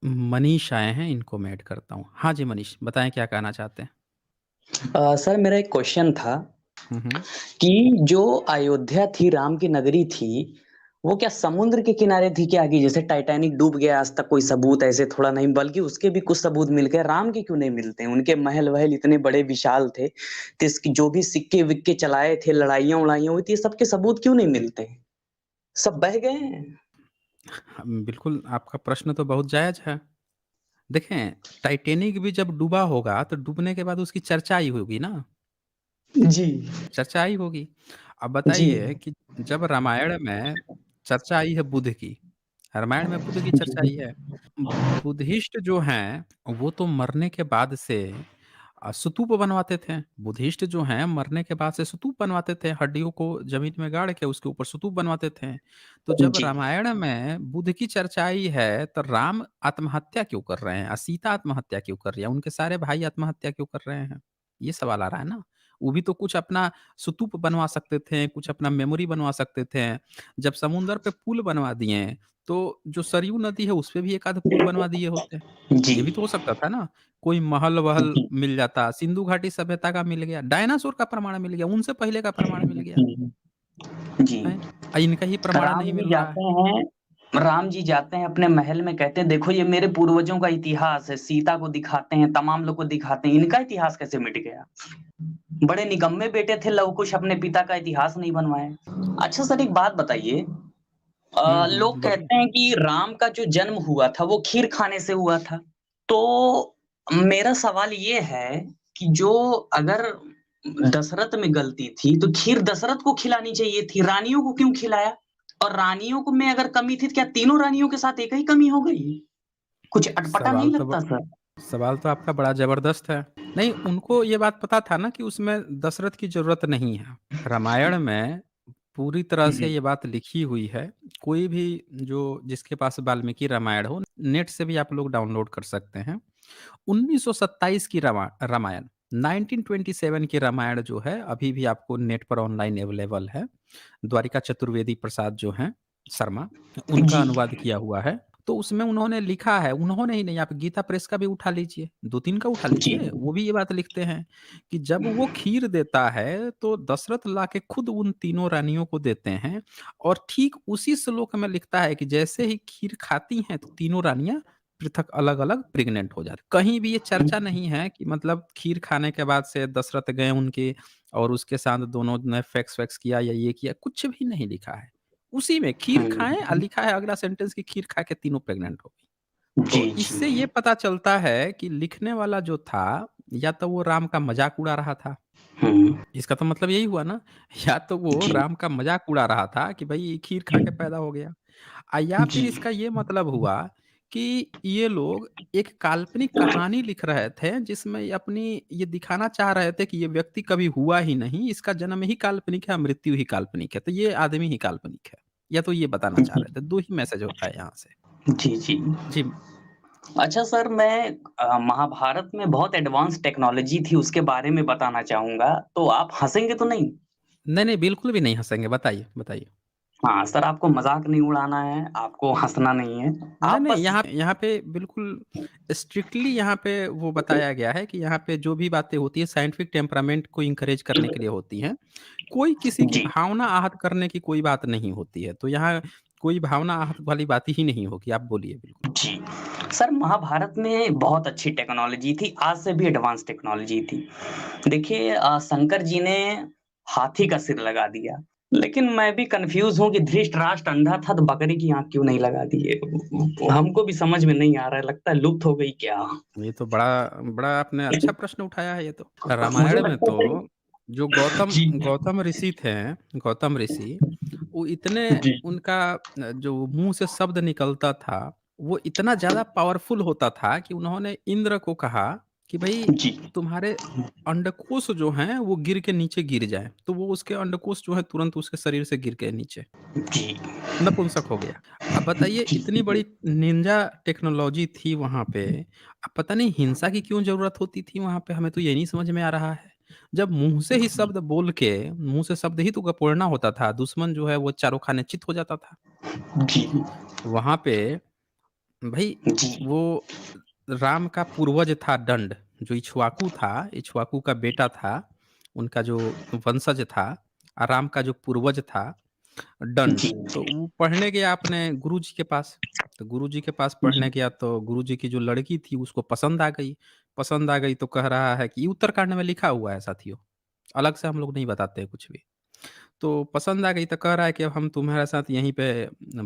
मनीष आए हैं, इनको मैं ऐड करता हूँ। हाँ जी, मनीष बताएँ क्या कहना चाहते हैं? सर मेरा एक क्वेश्चन था हुँ, हुँ। कि जो अयोध्या थी, राम की नगरी थी, वो क्या समुद्र के किनारे थी क्या? कि जैसे टाइटैनिक डूब गया आज तक कोई सबूत ऐसे थोड़ा नहीं बल्कि उसके भी कुछ सबूत मिल गए, राम के क्यों नहीं मिलते हैं? उनके महल-वहल इतने बड़े विशाल थे, तो इसकी जो भी सिक्के-विक्के चलाए थे, लड़ाइयाँ-वड़ाइयाँ हुई थी, ये सब के सबूत क्यों नहीं मिलते हैं? सब बह गए हैं। बिल्कुल, आपका प्रश्न तो बहुत जायज़ है। देखें, टाइटैनिक भी जब डूबा होगा, तो डूबने के बाद उसकी चर्चा ही होगी ना, जी, चर्चा ही होगी। अब जी। बताइए कि जब रामायण में चर्चा आई है बुध की, रामायण में बुध की चर्चा आई है। बुद्धिस्ट जो हैं, वो तो मरने के बाद से स्तूप बनवाते थे। बुद्धिस्ट जो हैं, मरने के बाद से स्तूप बनवाते थे, हड्डियों को ज़मीन में गाड़ के उसके ऊपर स्तूप बनवाते थे। तो जब जी, रामायण में बुध की चर्चा आई है, तो राम आत्महत्या क्यों कर रहे हैं? सीता आत्महत्या क्यों कर रही है? उनके सारे भाई आत्महत्या क्यों कर रहे हैं? ये सवाल आ रहा है ना। वो भी तो कुछ अपना स्तूप बनवा सकते थे, कुछ अपना मेमोरी बनवा सकते थे। जब समुद्र पे पुल बनवा दिए, तो जो सरयू नदी है, उस पे भी एक आध पुल बनवा दिए होते। जी, ये भी तो हो सकता था ना। कोई महल-वहल जी, मिल जाता, सिंधु घाटी सभ्यता का मिल गया, डायनासोर का प्रमाण मिल गया, उनसे पहले का प्रमाण मिल गया, जी, जी। हैं? इनका ही प्रमाण राम नहीं जी मिल रहा है। जाते हैं राम जी जाते हैं अपने महल में कहते हैं देखो ये मेरे पूर्वजों का इतिहास है, सीता को दिखाते हैं, तमाम लोग को दिखाते हैं, इनका इतिहास कैसे मिट गया? बड़े निकम्मे बेटे थे लव-कुश अपने पिता का इतिहास नहीं बनवाए। अच्छा सर एक बात बताइए हुँ, हुँ, लोग बोलिए। कहते हैं कि राम का जो जन्म हुआ था वो खीर खाने से हुआ था। तो मेरा सवाल ये है कि जो अगर दशरथ में गलती थी, तो खीर दशरथ को खिलानी चाहिए थी, रानियों को क्यों खिलाया? और रानियों को में अगर कमी थी, तो क्या तीनों रानियों के साथ एक ही कमी हो गई? कुछ अटपटा नहीं सवाल तो ब लगता सर? सवाल तो आपका बड़ा ज़बरदस्त है। नहीं, उनको ये बात पता था ना कि उसमें दशरथ की ज़रूरत नहीं है। रामायण में पूरी तरह से जी, ये बात लिखी हुई है। कोई भी जो जिसके पास वाल्मीकि रामायण हो, नेट से भी आप लोग डाउनलोड कर सकते हैं। 1927 की रामायण 1927 की रामायण जो है अभी भी आपको नेट पर ऑनलाइन अवेलेबल है। द्वारिका चतुर्वेदी प्रसाद जो हैं शर्मा, उनका जी, अनुवाद किया हुआ है। तो उसमें उन्होंने लिखा है, उन्होंने ही नहीं, आप गीता प्रेस का भी उठा लीजिए, 2-3 का उठा जी, लीजिए, वो भी ये बात लिखते हैं कि जब वो खीर देता है तो दशरथ लाके खुद उन तीनों रानियों को देते हैं। और ठीक उसी श्लोक में लिखता है कि जैसे ही खीर खाती हैं तो तीनों रानियाँ पृथक अलग-अलग प्रेग्नेंट हो जाती। कहीं भी ये चर्चा नहीं है कि मतलब खीर खाने के बाद से दशरथ गए उनके और उसके साथ दोनों ने सेक्स-वेक्स किया या ये किया, कुछ भी नहीं लिखा है। उसी में खीर खाएँ हुँ, लिखा है अगला सेंटेंस कि खीर खा के तीनों प्रेग्नेंट हो गई। जी, तो जी, इससे ये पता चलता है कि लिखने वाला जो था, या तो वो राम का मज़ाक उड़ा रहा था, हुँ, इसका तो मतलब यही हुआ ना, या तो वो जी, राम का मज़ाक उड़ा रहा था कि भई खीर खा के पैदा हो गया। या फिर जी, इसका ये मतलब हुआ कि ये लोग एक काल्पनिक कहानी लिख रहे थे जिसमें ये अपनी ये दिखाना चाह रहे थे कि ये व्यक्ति कभी हुआ ही नहीं, इसका जन्म ही काल्पनिक है, मृत्यु ही काल्पनिक है, तो ये आदमी ही काल्पनिक है। या तो ये बताना चाह जी, रहे थे, 2 ही मैसेज होता है यहाँ से। जी, जी। जी। अच्छा सर मैं महाभारत में बहुत एडवांस टेक्नोलॉजी थी उसके बारे में बताना चाहूँगा, तो आप हँसेंगे तो नहीं? नहीं, नहीं, बिल्कुल भी नहीं हँसेंगे, बताइए, बताइए। हाँ, सर आपको मज़ाक नहीं उड़ाना है, आपको हँसना नहीं है। नहीं, आप नहीं, बस यहाँ यहाँ पे बिल्कुल स्ट्रिक्टली यहाँ पे वो बताया गया है कि यहाँ पे जो भी बातें होती हैं साइंटिफिक टेम्परामेंट को एनकरेज करने के लिए होती हैं। कोई किसी की जी, भावना आहत करने की कोई बात नहीं होती है। तो यहाँ कोई भावना आहत वाली बात ही नहीं होगी। आप बोलिए बिल्कुल। जी। सर महाभारत में बहुत अच्छी टेक्नोलॉजी थी, आज से भी एडवांस टेक्नोलॉजी थी। देखिए शंकर जी ने हाथी का सिर लगा दिया, लेकिन मैं भी कन्फ्यूज़ हूँ कि धृतराष्ट्र अंधा था तो बकरी की आँख क्यों नहीं लगा दिए? हमको भी समझ में नहीं आ रहा है, लगता है लुप्त हो गई क्या? ये तो बड़ा बड़ा आपने अच्छा प्रश्न उठाया है ये तो। मुझे रामायण में लगता है तो सर जो गौतम जी, गौतम ऋषि थे, गौतम ऋषि, वो इतने जी, उनका जो मुँह से शब्द निकलता था, वो इतना ज़्यादा पावरफुल होता था कि उन्होंने इंद्र को कहा कि भई जी, तुम्हारे अंडकोश जो हैं वो गिर के नीचे गिर जाएँ। तो वो उसके अंडकोश जो है तुरंत उसके शरीर से गिर गए नीचे। जी, नपुंसक हो गया। अब बताइए इतनी बड़ी निंजा टेक्नोलॉज़ी थी वहाँ पे, अब पता नहीं हिंसा की क्यों ज़रूरत होती थी वहाँ पे, हमें तो ये नहीं समझ में आ रहा है। जब मुँह से ही शब्द बोल के मुँह से शब्द ही तो बोलना होता था, दुश्मन जो है वो चारों खाने चित हो जाता था। जी, वहाँ पे भई जी, वो राम का पूर्वज था दंड, जो इक्ष्वाकु था, इक्ष्वाकु का बेटा था, उनका जो वंशज था, राम का जो पूर्वज था दंड, जी, तो वो पढ़ने गया अपने गुरुजी के पास। तो गुरुजी के पास जी, पढ़ने गया तो गुरुजी की जो लड़की थी उसको पसंद आ गई। पसंद आ गई तो कह रहा है कि ये उत्तरकांड में लिखा हुआ है साथियों, अलग से हम लोग नहीं बताते हैं कुछ भी। तो पसंद आ गई तो कह रहा है कि अब हम तुम्हारे साथ यहीं पे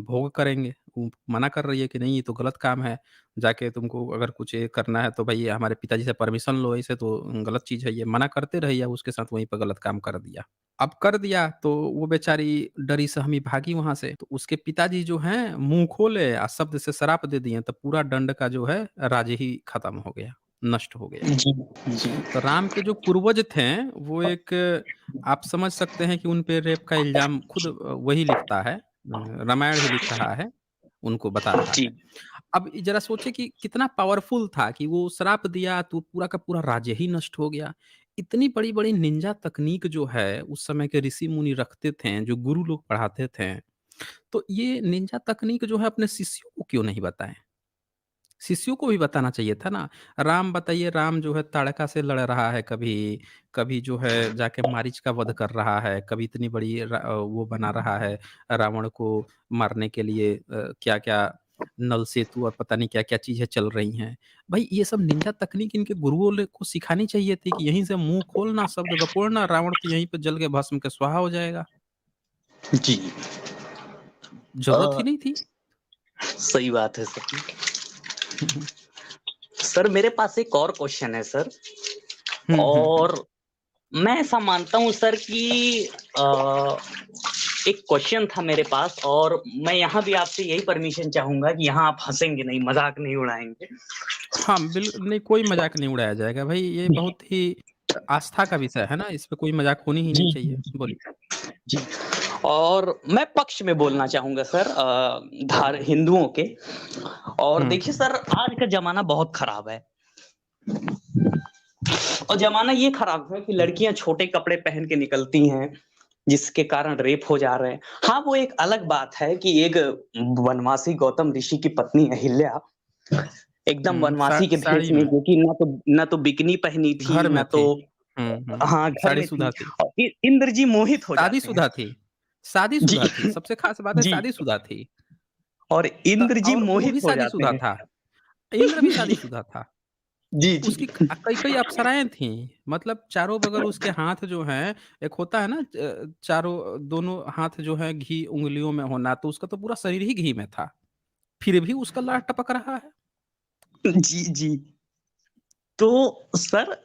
भोग करेंगे। वो मना कर रही है कि नहीं ये तो गलत काम है, जाके तुमको अगर कुछ ये करना है तो भई हमारे पिताजी से परमिशन लो, ऐसे तो गलत चीज़ है ये। मना करते रही है, उसके साथ वहीं पे गलत काम कर दिया। अब कर दिया तो वो बेचारी डरी सहमी भागी वहाँ से, तो उसके पिताजी जो हैं मुँह खोले और शब्द से श्राप दे दिए, तो पूरा दंड का जो है राज्य ही खत्म हो गया, नष्ट हो गया। जी, जी, तो राम के जो पूर्वज थे, वो एक आप समझ सकते हैं कि उन पे रेप का इल्ज़ाम खुद वही लिखता है, रामायण ही लिख रहा है, उनको बता रहा जी, है। अब ज़रा सोचिए कि कितना पावरफुल था कि वो श्राप दिया तो पूरा का पूरा राज्य ही नष्ट हो गया। इतनी बड़ी-बड़ी निंजा तकनीक जो है, उस समय के ऋषि-मुनि रखते थे, जो गुरु लोग पढ़ाते थे, तो ये निंजा तकनीक जो है अपने शिष्यों को क्यों नहीं बताएँ? शिष्यों को भी बताना चाहिए था ना। राम बताइए, राम जो है ताड़का से लड़ रहा है कभी, कभी जो है जाके मारीच का वध कर रहा है, कभी इतनी बड़ी वो बना रहा है रावण को मारने के लिए क्या-क्या नल सेतु और पता नहीं क्या-क्या चीज़ें चल रही हैं। भई ये सब निंजा तकनीक इनके गुरुओं ले को सिखानी चाहिए थी कि यहीं से मुँह खोलना, शब्द बकोड़ना, रावण तो यहीं पे जल के भस्म के स्वाहा हो जाएगा। जी। ज़रूरत ही अ, नहीं थी। सही बात है सर। सर मेरे पास एक और क्वेश्चन है सर। हुँ, हुँ, हुँ। और मैं ऐसा मानता हूँ सर कि अ, एक क्वेश्चन था मेरे पास और मैं यहाँ भी आपसे यही परमिशन चाहूँगा कि यहाँ आप हँसेंगे नहीं, मज़ाक नहीं उड़ाएँगे। हाँ, नहीं कोई मज़ाक नहीं उड़ाया जाएगा भाई, ये बहुत ही आस्था का विषय है ना, इस पे कोई मज़ाक होनी ही नहीं जी, चाहिए। जी, बोलिए। जी। और मैं पक्ष में बोलना चाहूँगा सर धार हिंदुओं के। और हुँ, देखिए हुँ। सर आज का ज़माना बहुत खराब है। और ज़माना ये खराब है कि लड़कियाँ छोटे कपड़े पहन के निकलती हैं, जिसके कारण रेप हो जा रहे हैं। हाँ, वो एक अलग बात है कि एक वनवासी गौतम ऋषि की पत्नी अहिल्या एकदम वनवासी के भेष साड़ी में में, जो कि ना तो बिकिनी पहनी थी, घर ना में तो थी। हुँ, हुँ। हाँ, घर में थी शादीशुदा थी। और इंद्र जी मोहित हो जाते हैं। शादीशुदा थी। जी, शादीशुदा थी, सबसे ख़ास बात है जी शादीशुदा थी। और इंद्र जी और वो मोहित भी हो जाते शादीशुदा हैं। था, इंद्र भी जी, शादीशुदा था। जी, उसकी जी। कई-कई अप्सराएँ थीं, मतलब चारों बगल उसके हाथ जो हैं, एक होता है ना चारों दोनों हाथ जो हैं घी उँगलियों में होना, तो उसका तो पूरा शरीर ही घी में था। फिर भी उसका लार टपक रहा है। जी, जी। तो सर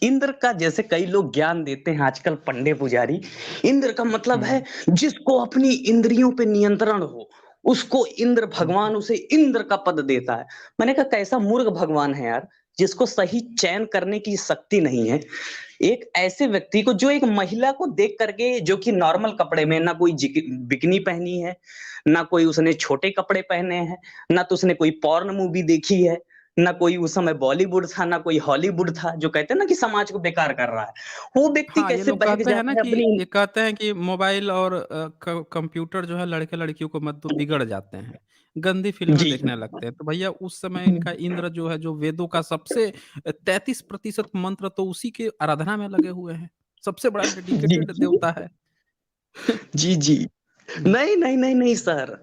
इंद्र का जैसे कई लोग ज्ञान देते हैं आजकल पंडे पुजारी, इंद्र का मतलब है हुँ, जिसको अपनी इंद्रियों पे नियंत्रण हो, उसको इंद्र हुँ, हुँ। भगवान उसे इंद्र का पद देता है। मैंने कहा कैसा मूर्ख भगवान है यार, जिसको सही चयन करने की शक्ति नहीं है। एक ऐसे व्यक्ति को जो एक महिला को देख करके जो कि नॉर्मल कपड़े में ना कोई बिकिनी पहनी है, ना कोई उसने छोटे कपड़े पहने हैं, ना तो उसने कोई पॉर्न मूवी देखी है, ना कोई उस समय बॉलीवुड था, ना कोई हॉलीवुड था, जो कहते हैं ना कि समाज को बेकार कर रहा है। वो व्यक्ति हाँ, ये कैसे लोग बहक कहते हैं ना जाता है कि अपनी ये कहते हैं कि मोबाइल और कंप्यूटर जो है लड़के-लड़कियों को मत दो बिगड़ जाते हैं। गंदी फ़िल्में जी, देखने लगते हैं। तो भैया उस समय इनका इंद्र जो है जो वेदों का सबसे 33% मंत्र तो उसी के आराधना में लगे हुए हैं। सबसे बड़ा जी, डेडिकेटेड देवता है। जी, जी। हुँ, नहीं, नहीं, नहीं, नहीं सर।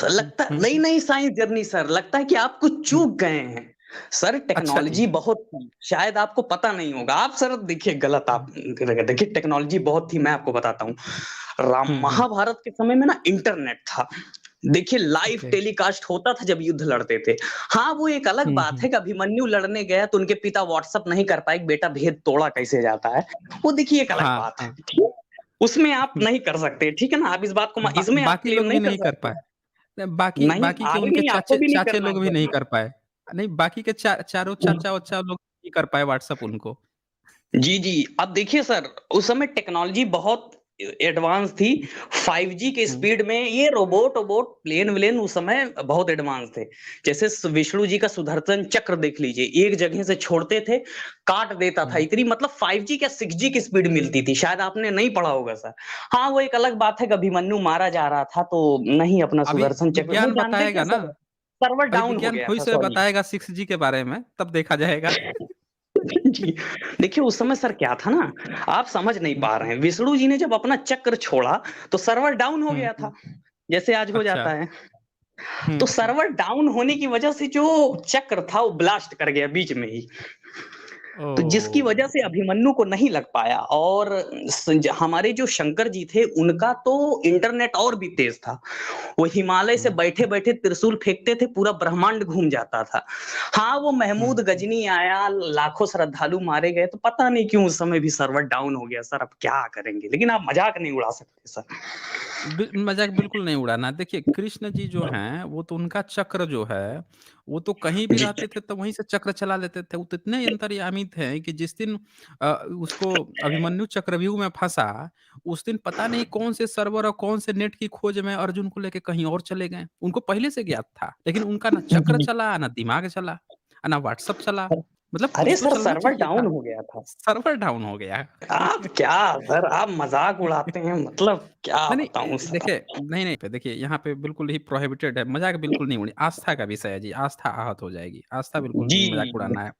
हुँ, लगता हुँ, नहीं, हुँ, नहीं साइंस जर्नी सर, लगता है कि आप कुछ हुँ। चूक गए हैं। सर अच्छा जी। टेक्नोलॉज़ी बहुत थी, शायद आपको पता नहीं होगा। आप सर देखिए गलत हुँ, आप देखिए टेक्नोलॉज़ी बहुत थी, मैं आपको बताता हूँ। राम हुँ, हुँ। महाभारत के समय में ना इंटरनेट था। देखिए लाइव ओके। टेलीकास्ट होता था जब युद्ध लड़ते थे। हाँ, वो एक अलग हुँ, बात हुँ, है कि अभिमन्यु लड़ने गया तो उनके पिता व्हाट्सएप नहीं कर पाए कि बेटा भेद तोड़ा कैसे जाता है। वो देखिए एक अलग हाँ, बात है। हाँ। ठीक? उसमें आप हुँ, नहीं कर सकते, ठीक है ना? आप इस बात को इसमें आप बाकी क्लेम लोग भी नहीं कर नहीं कर सकते। पाए। बाकी नहीं, बाकी के आगे उनके नहीं आपको चाचे भी नहीं चाचे करना लोग है भी नहीं सर। कर पाए। नहीं, बाकी के चारों चाचा-वाचा लोग नहीं कर पाए व्हाट्सएप उनको। जी, जी। अब देखिए सर, उस समय टेक्नोलॉज़ी बहुत एडवांस थी। 5G के हुँ, स्पीड में ये रोबोट-वोबोट, प्लेन-व्लेन उस समय बहुत एडवांस थे। जैसे विष्णु जी का सुदर्शन चक्र देख लीजिए, एक जगह से छोड़ते थे, काट देता था। हुँ। इतनी मतलब 5G क्या 6G की स्पीड मिलती थी, शायद आपने नहीं पढ़ा होगा सर। हाँ, वो एक अलग बात है कि अभिमन्यु मारा जा रहा था, तो नहीं अपना अभी सुदर्शन चक्र वो विज्ञान जानते थे बताएगा ना, सर। सर्वर भाई डाउन हो विज्ञान गया था, भविष्य में सॉरी। बताएगा 6G के बारे में, तब देखा जाएगा। जी, देखिए उस समय सर क्या था ना, आप समझ नहीं हुँ, पा हुँ। रहे हैं, विष्णु जी ने जब अपना चक्र छोड़ा, तो सर्वर डाउन हो हुँ, गया हुँ। था, जैसे आज हो अच्छा। जाता है। हुँ, तो हुँ। सर्वर डाउन होने की वजह से जो चक्र था वो ब्लास्ट कर गया बीच में ही। तो जिसकी वजह से ओह! अभिमन्यु को नहीं लग पाया, और हमारे जो शंकर जी थे उनका तो इंटरनेट और भी तेज था। वो हिमालय से हुँ, बैठे बैठे त्रिशूल फेंकते थे, पूरा ब्रह्मांड घूम जाता था। हाँ, वो हुँ, महमूद हुँ। गजनी आया, लाखों श्रद्धालु मारे गए, तो पता नहीं क्यों उस समय भी सर्वर डाउन हो गया सर, अब क्या करेंगे, लेकिन आप मजाक नहीं उड़ा सकते सर। मज़ाक बिल्कुल नहीं उड़ाना। देखिए, कृष्ण जी जो हैं, वो तो उनका चक्र जो है, वो तो कहीं भी जी। रहते थे तो वहीं से चक्र चला लेते थे। वो तो इतने अंतर्यामी थे कि जिस दिन उसको अभिमन्यु चक्रव्यूह में फँसा, उस दिन पता नहीं कौन से सर्वर और कौन से नेट की खोज में अर्जुन को लेके कहीं और चले गए। उनको पहले से ज्ञात था, लेकिन उनका ना चक्र जी। चला, ना दिमाग चला, ना व्हाट्सएप चला। मतलब अरे कुछ तो सर, चलना सर्वर चाहिए डाउन था। हो गया था। सर्वर डाउन हो गया। आप क्या सर, आप मजाक उड़ाते हैं, मतलब क्या नहीं, नहीं बताऊं सर। देखिए नहीं, नहीं पे देखिए यहाँ पे बिल्कुल ही प्रोहिबिटेड है, मज़ाक बिल्कुल नहीं उड़ी आस्था का विषय है जी, आस्था आहत हो जाएगी, आस्था बिल्कुल जी, नहीं मज़ाक उड़ाना है।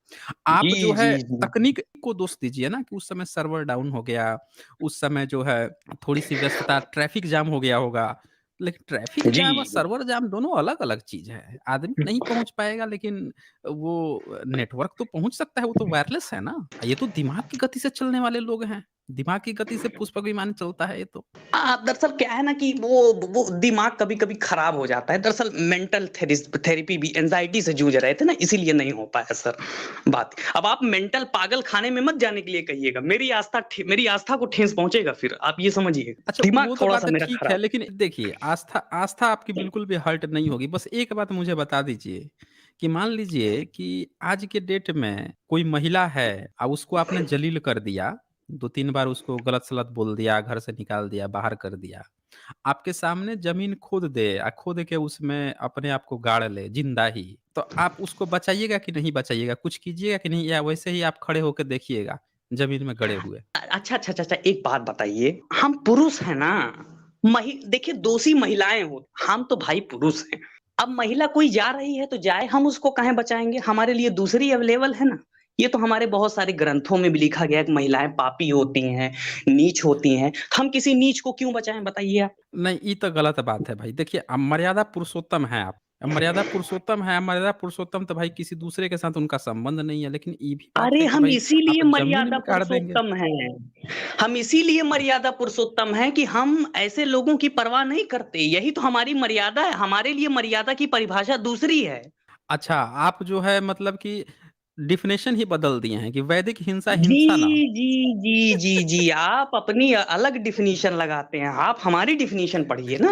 आप जी, जो जी, है जी। तकनीक को दोष दीजिए ना कि उस समय सर्वर डाउन हो गया, उस समय जो है थोड़ी-सी व्यस्तता, ट्रैफिक जाम हो गया होगा। लेकिन ट्रैफिक जी। जाम और सर्वर जाम दोनों अलग-अलग चीज़ है। आदमी नहीं पहुँच पाएगा लेकिन वो नेटवर्क तो पहुँच सकता है, वो तो वायरलेस है ना। ये तो दिमाग की गति से चलने वाले लोग हैं, दिमाग की गति से पुष्पक विमान चलता है ये तो। दरअसल क्या है ना कि वो दिमाग कभी-कभी खराब हो जाता है। दरअसल मेंटल थेरेपी भी एंग्ज़ायटी से जूझ रहे थे ना, इसीलिए नहीं हो पाया सर बात। अब आप मेंटल पागल खाने में मत जाने के लिए कहिएगा। मेरी आस्था को ठेस पहुँचेगा फिर, आप ये समझिएगा। अच्छा, दिमाग वो तो थोड़ा-सा बात मेरा ठीक है, खराब। लेकिन देखिए आस्था आस्था आपकी बिल्कुल भी हर्ट नहीं होगी। बस एक बात मुझे बता दीजिए कि मान लीजिए कि आज के डेट में कोई महिला है उसको आपने जलील कर दिया, 2-3 बार उसको गलत-सलत बोल दिया, घर से निकाल दिया, बाहर कर दिया। आपके सामने ज़मीन खोद दे खोद के उसमें अपने आप को गाड़ ले, ज़िंदा ही, तो आप उसको बचाइएगा कि नहीं बचाइएगा? कुछ कीजिएगा कि नहीं या वैसे ही आप खड़े होके देखिएगा, ज़मीन में गड़े हुए? अच्छा, एक बात बताइए, हम पुरुष हैं ना, देखिए दोषी महिलाएँ हो, हम तो भाई पुरुष हैं। अब महिला कोई जा रही है तो जाए, हम उसको काहे बचाएँगे? हमारे लिए दूसरी अवेलेबल है ना। ये तो हमारे बहुत सारे ग्रंथों में भी लिखा गया है कि महिलाएँ पापी होती हैं, नीच होती हैं। हम किसी नीच को क्यों बचाएँ बताइए आप? नहीं, ये तो गलत बात है भाई। देखिए, मर्यादा पुरुषोत्तम हैं आप। मर्यादा पुरुषोत्तम तो भाई किसी दूसरे के साथ उनका संबंध नहीं है। लेकिन ये भी बात अरे है कि हम भाई इसीलिए आप ज़मीन मर्यादा में गाड़ देंगे। पुरुषोत्तम हैं। हम इसीलिए मर्यादा पुरुषोत्तम हैं कि हम ऐसे लोगों की परवाह नहीं करते। यही तो हमारी मर्यादा है। हमारे लिए मर्यादा की परिभाषा दूसरी है। अच्छा, आप जो है मतलब कि डेफ़िनेशन ही बदल दिए हैं कि वैदिक हिंसा, जी, हिंसा ना हो। जी। आप अपनी अलग डेफ़िनिशन लगाते हैं। आप हमारी डेफ़िनिशन पढ़िए ना।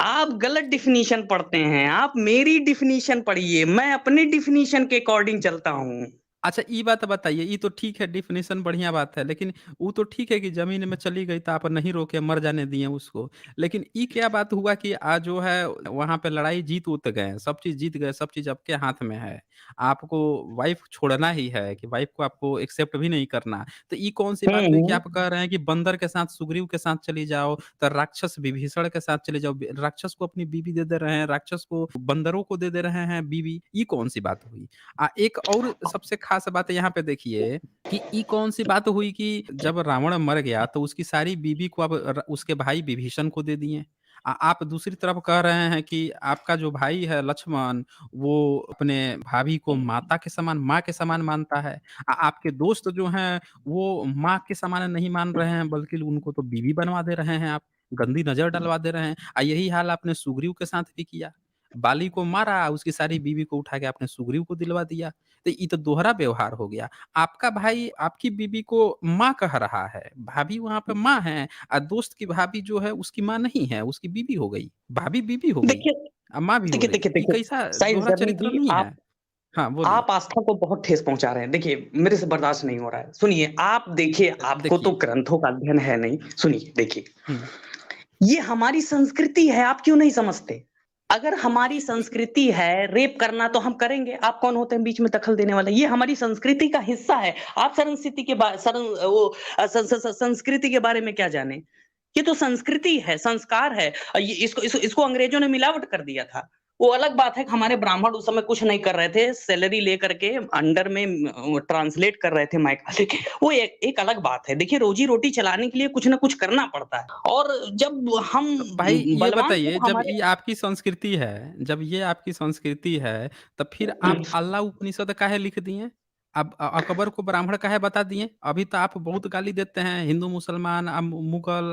आप गलत डेफ़िनिशन पढ़ते हैं। आप मेरी डेफ़िनिशन पढ़िए। मैं अपनी डेफ़िनिशन के अकॉर्डिंग चलता हूँ। अच्छा ई बात बताइए, ये तो ठीक है डेफ़िनेशन बढ़िया बात है, लेकिन वो तो ठीक है कि ज़मीन में चली गई तो आप नहीं रोके, मर जाने दिए उसको। लेकिन ये क्या बात हुआ कि आज जो है वहाँ पे लड़ाई जीत-उत गए, सब चीज़ जीत गए, सब चीज़ आपके हाथ में है। आपको वाइफ़ छोड़ना ही है कि वाइफ़ को आपको एक्सेप्ट भी नहीं करना। तो ये कौन-सी हुँ, बात हुई कि हुँ। आप कह रहे हैं कि बंदर के साथ, सुग्रीव के साथ चली जाओ, तो राक्षस विभीषण के साथ चले जाओ। राक्षस को अपनी बीवी दे दे रहे हैं, राक्षस को बंदरों को दे दे रहे हैं बीवी, ये कौन-सी बात हुई? एक और सबसे ख़ास बात यहाँ पे देखिए कि ये कौन-सी बात हुई कि जब रावण मर गया तो उसकी सारी बीवी को अब उसके भाई विभीषण को दे दिए। आप दूसरी तरफ कह रहे हैं कि आपका जो भाई है लक्ष्मण, वो अपने भाभी को माता के समान, माँ के समान मानता है। आपके दोस्त जो हैं, वो माँ के समान नहीं मान रहे हैं, बल्कि उनको तो बीवी बनवा दे रहे हैं आप, गंदी नज़र डलवा दे रहे हैं। यही हाल आपने सुग्रीव के साथ भी किया। बाली को मारा, उसकी सारी बीवी को उठा के आपने सुग्रीव को दिलवा दिया। तो ये तो दोहरा व्यवहार हो गया। आपका भाई आपकी बीवी को माँ कह रहा है, भाभी वहाँ पे माँ है दोस्त की भाभी जो है उसकी माँ नहीं है, उसकी बीवी हो गई। भाभी बीवी हो गई, देखिए माँ भी हो देखिए गई। देखिए ये देखिए, कैसा साइंस दोहरा जर्नी चरित्र जी, नहीं है। हाँ, बोलिए। आप आस्था को बहुत ठेस पहुँचा रहे हैं। देखिए, मेरे से बर्दाश्त नहीं हो रहा है। सुनिए, आप देखिए, आपको तो देखिए ग्रंथों का अध्ययन है नहीं। सुनिए, देखिए, हुँ, ये हमारी संस्कृति है, आप क्यों नहीं समझते? अगर हमारी संस्कृति है, रेप करना तो हम करेंगे। आप कौन होते हैं बीच में दखल देने वाले? ये हमारी संस्कृति का हिस्सा है। आप सरनस्थिति के बा सरन वो अ, स स स संस्कृति के बारे में क्या जाने? ये तो संस्कृति है, संस्कार है। ये इसको अंग्रेजों ने मिलावट कर दिया था। वो अलग बात है कि हमारे ब्राह्मण उस समय कुछ नहीं कर रहे थे, सैलरी लेकर के अंडर में ट्रांसलेट कर रहे थे माइका लेके, वो एक अलग बात है। देखिए रोज़ी-रोटी चलाने के लिए कुछ न कुछ करना पड़ता है और जब हम तो भाई ये बलवान थे बताइए, तो जब हमारे ये आपकी संस्कृति है, जब ये आपकी संस्कृति है, तब फिर आप अल्लाह उपनिषद काहे लिख दिए? आप अकबर को ब्राह्मण काहे बता दिए? अभी तो आप बहुत गाली देते हैं, हिंदू, मुसलमान, मुगल,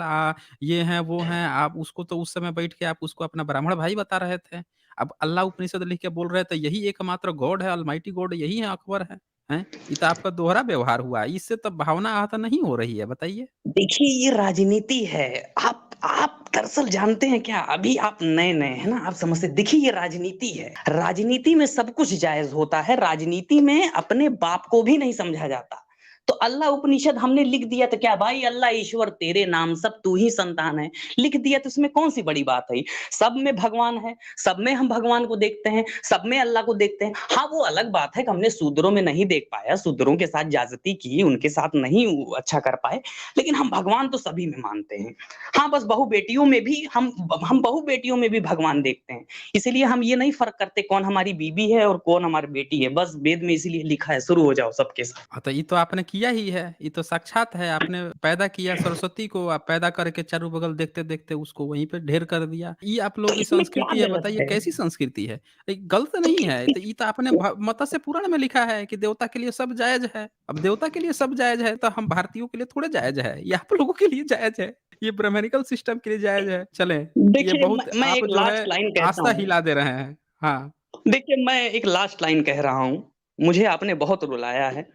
ये हैं, वो हैं, आप उसको तो उस समय बैठ के आप उसको अपना ब्राह्मण भाई बता रहे थे। अब अल्लाह उपनिषद लिख के बोल रहे थे, यही एकमात्र गॉड है, अलमाइटी गॉड यही है, अकबर है। हैं? ये तो आपका दोहरा व्यवहार हुआ, इससे तो भावना आहत नहीं हो रही है, बताइए? देखिए ये राजनीति है। आप दरअसल जानते हैं क्या? अभी आप नए-नए हैं ना, आप समझते देखिए ये राजनीति है। राजनीति में सब कुछ जायज़ होता है, राजनीति में अपने बाप को भी नहीं समझा जाता। तो अल्लाह उपनिषद हमने लिख दिया तो क्या भाई अल्लाह ईश्वर तेरे नाम सब तू ही संतान है। लिख दिया तो इसमें कौन-सी बड़ी बात है? सब में भगवान है, सब में हम भगवान को देखते हैं, सब में अल्लाह को देखते हैं। हाँ, वो अलग बात है कि हमने शूद्रों में नहीं देख पाया, शूद्रों के साथ ज्यादती की, उनके साथ नहीं अच्छा कर पाए। लेकिन हम भगवान तो सभी में मानते हैं। हाँ, बस बहू-बेटियों में भी हम बहू-बेटियों में भी भगवान देखते हैं। इसीलिए हम ये नहीं फ़र्क करते कौन हमारी बीवी है और कौन हमारी बेटी है। बस वेद में इसीलिए लिखा है शुरू हो जाओ सबके साथ। हाँ, तो ये तो आपने किया ही है, ये तो साक्षात है, आपने पैदा किया सरस्वती को, आप पैदा करके चारों बगल देखते-देखते उसको वहीं पे ढेर कर दिया। ये आप तो लोगों की इसमें क्या संस्कृति है, गलत बताइए है? कैसी संस्कृति है? ये गलत तो नहीं इ है, इ तो ये तो आपने मत्स्य पुराण में लिखा है कि देवता के लिए सब जायज़ है। अब देवता के लिए सब जायज़ है, तो हम भारतीयों के लिए थोड़े जायज़ है, ये आप लोगों के लिए जायज़ है, ये ब्राह्मणिकल सिस्टम के लिए जायज़ है। चलें, ये देखिए बहुत मैं आप एक जो है लास्ट लाइन कहता आस्था हूँ। हिला दे रहे हैं। हाँ। देखिए मैं एक लास्ट लाइन कह रहा हूँ। मुझे आपने बहुत रुलाया है।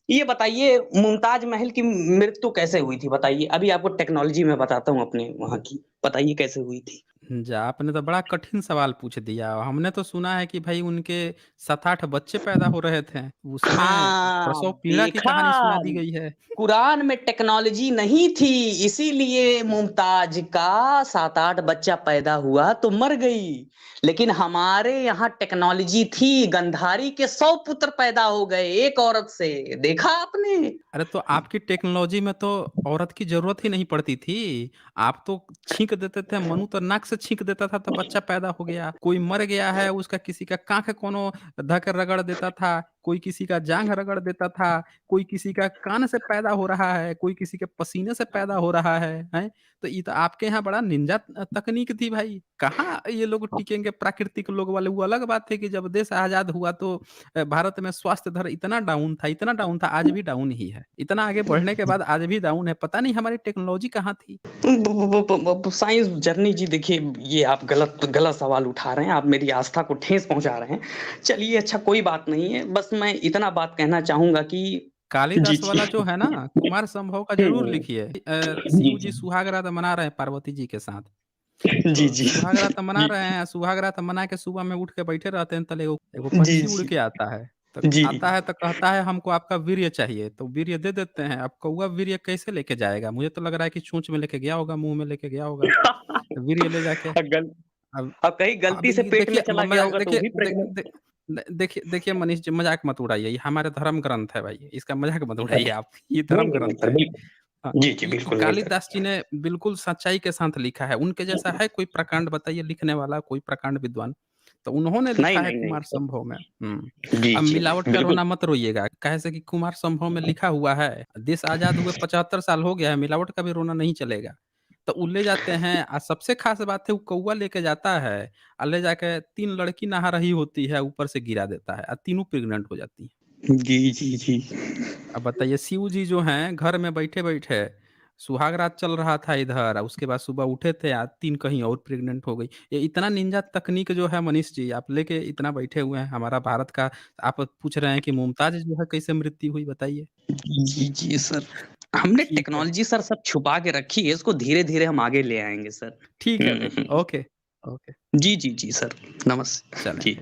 ये बताइए मुमताज़ महल की मृत्यु कैसे हुई थी बताइए? अभी आपको टेक्नोलॉजी में बताता हूँ अपने वहाँ की। बताइए कैसे हुई थी? जा आपने तो बड़ा कठिन सवाल पूछ दिया। हमने तो सुना है कि भई उनके 7-8 बच्चे पैदा हो रहे थे। उसमें हाँ, प्रसव पीड़ा की देखा कहानी सुना दी गई है। कुरान में टेक्नोलॉजी नहीं थी, इसीलिए मुमताज का 7-8 बच्चा पैदा हुआ तो मर गई। लेकिन हमारे यहाँ टेक्नोलॉजी थी, गंधारी के 100 पुत्र पैदा हो गए एक औरत से, देखा आपने? अरे तो आपकी टेक्नोलॉजी में तो औरत की ज़रूरत ही नहीं पड़ती थी। आप तो छींक देते थे, मनु तो नाक से छींक देता था तो बच्चा पैदा हो गया। कोई मर गया है उसका किसी का काँख कोनो धक रगड़ देता था, कोई किसी का जाँघ रगड़ देता था, कोई किसी का कान से पैदा हो रहा है, कोई किसी के पसीने से पैदा हो रहा है, हैं? तो ये तो आपके यहाँ बड़ा निंजा तकनीक थी भाई। कहाँ ये लोग टिकेंगे प्राकृतिक लोग वाले, वो अलग बात है कि जब देश आज़ाद हुआ तो भारत में स्वास्थ्य दर इतना डाउन था, आज भी डाउन ही है। इतना आगे बढ़ने के बाद आज भी डाउन है, पता नहीं हमारी टेक्नोलॉजी कहाँ थी? ब साइंस जर्नी जी देखिए ये आप गलत गलत सवाल उठा रहे हैं, आप मेरी आस्था को ठेस पहुँचा रहे हैं। चलिए अच्छा कोई बात नहीं है, बस मैं इतना बात कहना चाहूँगा कि जी, कालिदास जी। वाला जो है ना, कुमार संभव का ज़रूर हुँ, लिखिए। जी, शिव जी जी। सुहाग रात मना रहे हैं पार्वती जी के साथ। जी, तो जी। सुहाग रात मना जी, रहे हैं, सुहाग रात मना के सुबह में उठ के बैठे रहते हैं, तले एगो एगो जी, पक्षी उड़ जी। के आता है। तो जी। आता है तो कहता है हमको आपका वीर्य चाहिए, तो वीर्य दे देते हैं। अब कौवा वीर्य कैसे लेके जाएगा? मुझे तो लग रहा है कि चोंच में लेके गया होगा, मुँह में लेके गया होगा। वीर्य ले जाके गल अब अब कहीं अब गलती से ये पेट में देखिए चला गया मज़ाक होगा तो वो देखिए भी दे दे प्रेग्नेंट देखिए देखिए मनीष जी मज़ाक मत उड़ाइए, ये हमारे धर्म ग्रंथ है भाई, इसका मज़ाक मत उड़ाइए नहीं, आप, ये धर्म नहीं ग्रंथ सर, है। हाँ, बिल्कुल। जी, जी, ये बिल्कुल नहीं सर। कालिदास जी ने बिल्कुल सच्चाई के साथ लिखा है, उनके जैसा है कोई प्रकांड बताइए लिखने वाला, कोई प्रकांड विद्वान? तो उन्होंने नहीं, लिखा है नहीं, नहीं कुमार सर। संभव में। जी, अब जी, मिलावट का बिल्कुल। रोना मत रोइएगा, काहे से कि कुमार संभव में लिखा हुआ है, देश आज़ाद हुए 75 साल हो गया है, मिलावट का भी रोना नहीं चलेगा। तो वो ले जाते हैं सबसे ख़ास बात है वो कौवा लेके जाता है ले जाके 3 लड़की नहा रही होती है, ऊपर से गिरा देता है तीनों प्रेग्नेंट हो जाती हैं। जी, जी, जी। अब बताइए शिव जी जो हैं घर में बैठे-बैठे सुहाग रात चल रहा था इधर उसके बाद सुबह उठे थे 3 कहीं और प्रेग्नेंट हो गई। ये इतना निंजा तकनीक जो है मनीष जी आप लेके इतना बैठे हुए हैं हमारा भारत का आप पूछ रहे हैं कि मुमताज़ जो है कैसे मृत्यु हुई बताइए? जी, जी, सर। हमने ठीक है, टेक्नोलॉजी सर सब छुपा के रखी है, इसको धीरे-धीरे हम आगे ले आएँगे सर। ठीक है हुँ, फिर। हुँ। ओके, ओके जी, जी, जी सर। चलें। जी।